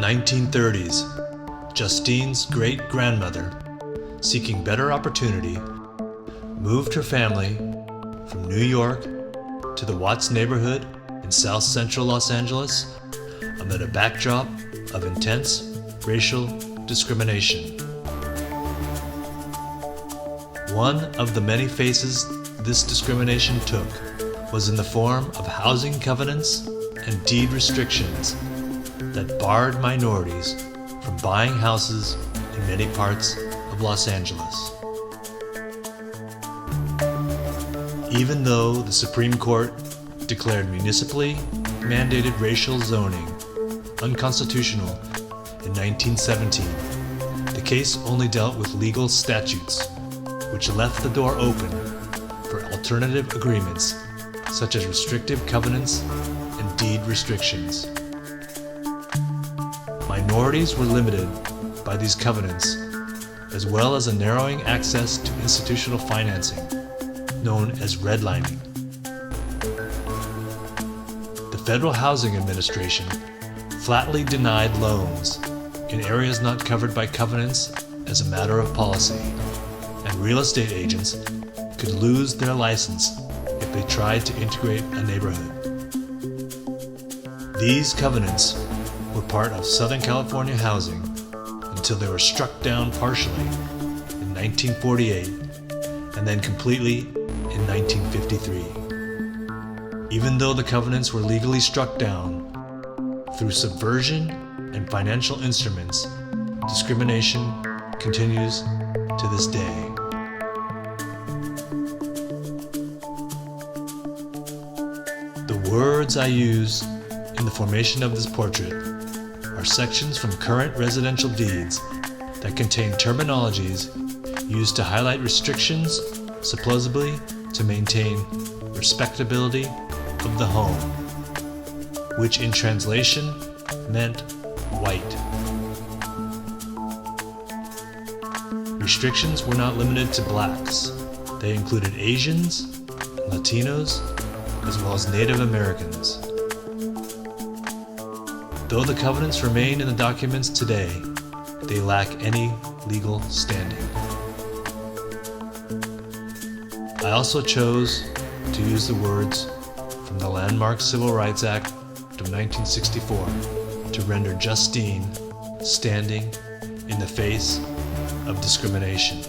1930s, Justine's great-grandmother, seeking better opportunity, moved her family from New York to the Watts neighborhood in South Central Los Angeles amid a backdrop of intense racial discrimination. One of the many faces this discrimination took was in the form of housing covenants and deed restrictions that barred minorities from buying houses in many parts of Los Angeles. Even though the Supreme Court declared municipally mandated racial zoning unconstitutional in 1917, the case only dealt with legal statutes, which left the door open for alternative agreements such as restrictive covenants and deed restrictions. Minorities were limited by these covenants, as well as a narrowing access to institutional financing, known as redlining. The Federal Housing Administration flatly denied loans in areas not covered by covenants as a matter of policy, and real estate agents could lose their license if they tried to integrate a neighborhood. These covenants were part of Southern California housing until they were struck down partially in 1948 and then completely in 1953. Even though the covenants were legally struck down, through subversion and financial instruments, discrimination continues to this day. The words I use in the formation of this portrait are sections from current residential deeds that contain terminologies used to highlight restrictions supposedly to maintain respectability of the home, which in translation meant white. Restrictions were not limited to blacks. They included Asians, Latinos, as well as Native Americans. Though the covenants remain in the documents today, they lack any legal standing. I also chose to use the words from the landmark Civil Rights Act of 1964 to render Justine standing in the face of discrimination.